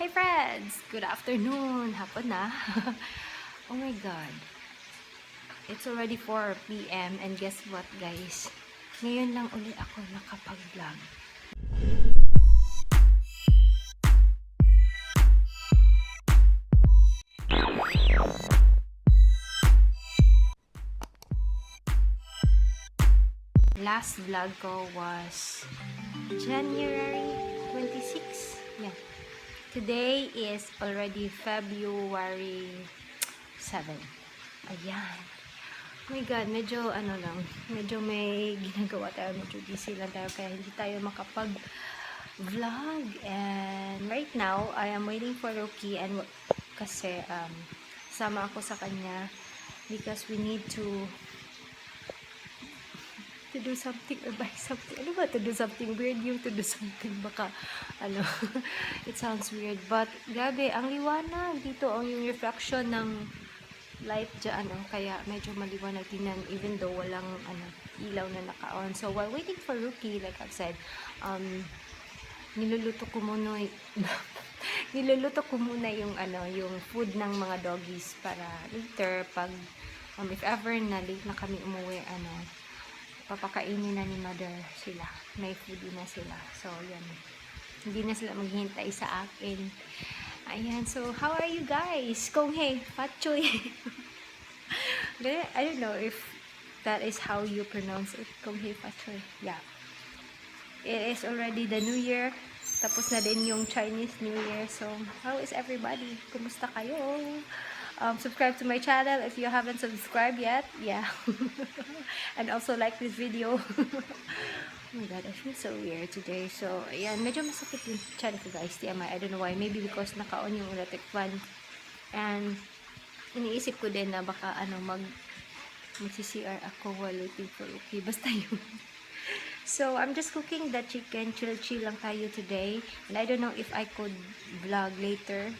Hi friends! Good afternoon! Hapon na. Oh my god. It's already 4 PM and guess what guys? Ngayon lang uli ako nakapag-vlog. Last vlog ko was January 26. Yeah. Today is already February 7. Ayan. Oh my god, medyo ano lang, medyo may ginagawa tayo, medyo busy lang tayo kaya hindi tayo makapag-vlog. And right now, I am waiting for Roki and kasi sama ako sa kanya because we need to do something or buy something. Ano ba? To do something weird yung to do something. Baka, ano, it sounds weird. But, grabe, ang liwanag dito. Yung reflection ng light dyan. Kaya, medyo maliwanag tingnan even though walang, ilaw na naka-on. So, while waiting for Roki, like I've said, niluluto ko muna yung, yung food ng mga doggies para later, pag, if ever na late na kami umuwi, papakainin na ni mother sila. May foodie na sila. So, yan. Hindi na sila maghihintay sa akin. Ayan. So, how are you guys? Kung hey, patchoy. I don't know if that is how you pronounce it. Kung hey, patchoy. Yeah. It is already the New Year. Tapos na din yung Chinese New Year. So, how is everybody? Kumusta kayo? Subscribe to my channel if you haven't subscribed yet. Yeah. And also like this video. Oh my god, I feel so weird today. So, ayan, medyo masakit yung chan ko guys. TMI, I don't know why. Maybe because naka-on yung electric fan. And, iniisip ko din na baka, mag-CCR ako while waiting for Roki. Basta yun. So, I'm just cooking the chicken. Chill-chill lang tayo today. And I don't know if I could vlog later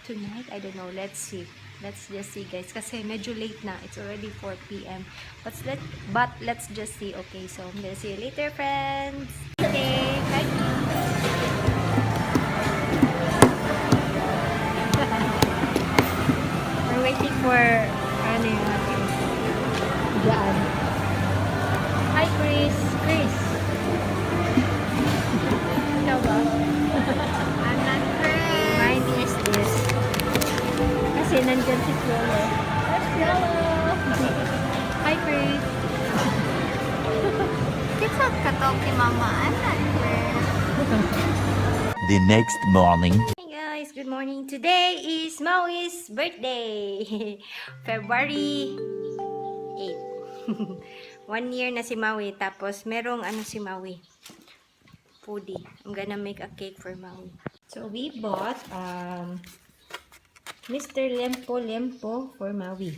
tonight. I don't know. Let's see. Let's just see, guys. Kasi medyo late na. It's already 4 PM. But let's just see. Okay, so I'm gonna see you later, friends. Okay. Bye. We're waiting for Yan. Hi, Chris. Chris. Ikaw ba? I'm not Chris. Mine is this. Kasi nandyan si Flolo. Hello! Hi, Chris. Kita katok ni Mama. I'm not Chris. The next morning. Hey guys, good morning. Today is Maui's birthday. February 8. 1 year na si Maui. Tapos merong si Maui. Foodie. I'm gonna make a cake for Maui. So we bought Mr. Lempo for Maui.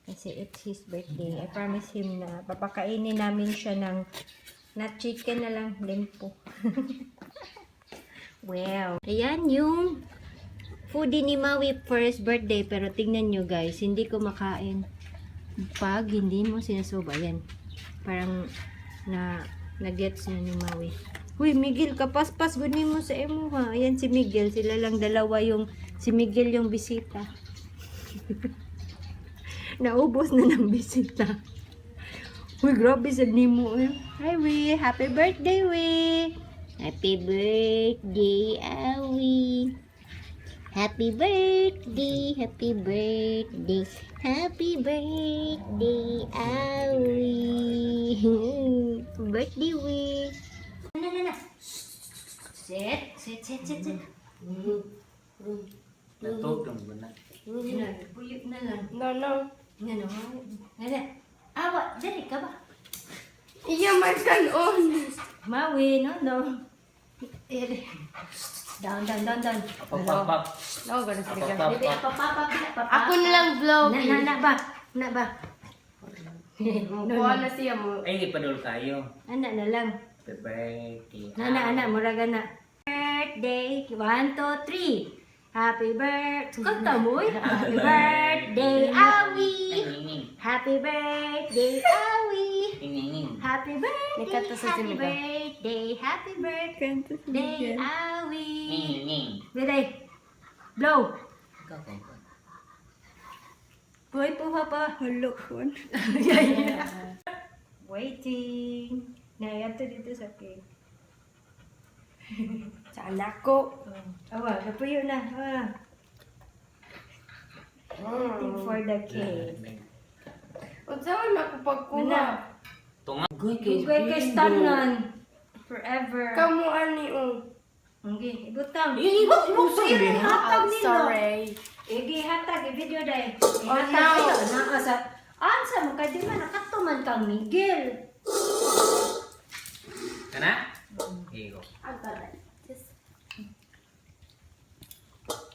Kasi it's his birthday. I promise him na papakainin namin siya ng not chicken na lang, lempo. Wow. Ayan yung foodie ni Maui for his birthday. Pero tingnan nyo guys, hindi ko makain pag hindi mo sinasuba. Yan. Parang na-gets na ni Maui. Uy, Miguel, kapaspas gunin mo sa emo ha. Ayan si Miguel. Sila lang dalawa yung si Miguel yung bisita. Naubos na ng bisita. Uy, grabe sa nimo eh. Hi, Wee. Happy birthday, Wee. Happy birthday, Awi. Happy birthday, happy birthday, happy birthday, Awi. Birthday, Wee. Na. Sit. Natog lang ba na? Buyot na lang. No. Awa, dali ka ba? Iya man kanon. Maui, no. Down. Papapap. No, ganun sa bigla. Papapap. Bibi, papapap. Ako na lang vlog. Na ba? Kuha na siya mo. Ay, ipadol kayo. Ana na lang. Happy birthday. Ana, muraga na. Birthday, 1, 2, 3. Happy birthday. Kanta mo eh. Happy birthday, Awi. Happy birthday, Awi. Iningin. Happy birthday, Nikato sa happy Jimika. birthday, happy birthday, Awi. Ning. Biday. Blow. Ikaw ko. Buhay puha pa. Hello, phone. Waiting. Nayan to dito sa cake. Sa anak ko. Awa, napuyo na. Awa. Waiting for the cake. Unsa man ako pagkuha? Tunga. Ugay kay stanan. Forever. Kamu ani Okay, ibutang. Ibutang. Hatag nila. Sorry. Igi hatag, i-video day. Oh, Hatag ito. Nakasa. Ansa mo kay di man nakatuman kang Miguel. Kana? Iyo.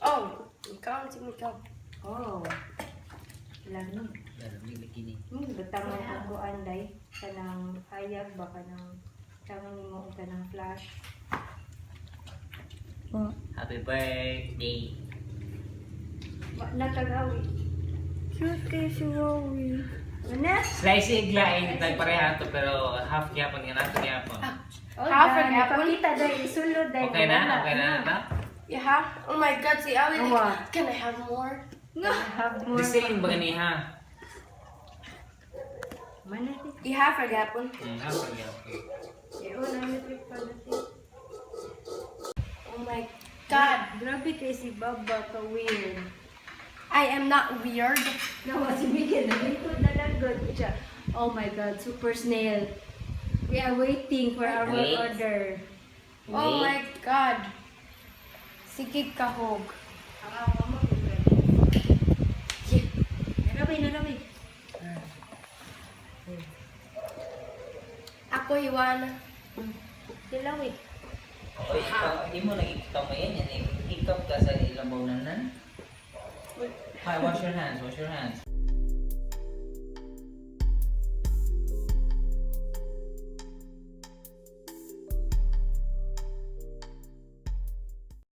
Oh, ikaw si Mikaw. Oh. Ilang ni. Dami lagi ni. Butang mo ang kuan day. Kanang hayag ba kanang kanang nimo o kanang flash. Happy birthday. Wa na kagawi. Cute si Maui. Ano? Slice iglaing nagpareha to pero half gyapon nga nato gyapon. Oh, Half dan, a gapon? ipakita day, isulod day. Okay na? wala Okay na ta? Yeah. Oh my God, si Awi. Awa. Can I have more? Have more. The same ba gani ha? Mana ti? Iha for gapon. Half gyapon. Una ni trip pa dati. Oh my God. Grabe kay si Baba ka weird. I am not weird. Nawa si Miguel, nalipod na lang good siya. Oh my God, super snail. We are waiting for our Wait. order. Oh my God. Sige kahog. Narami. Ako Iwana. Tilawi. Oy, di mo nakikita mo yan. Hikap ka sa ilang baunanan. Hi, wash your hands.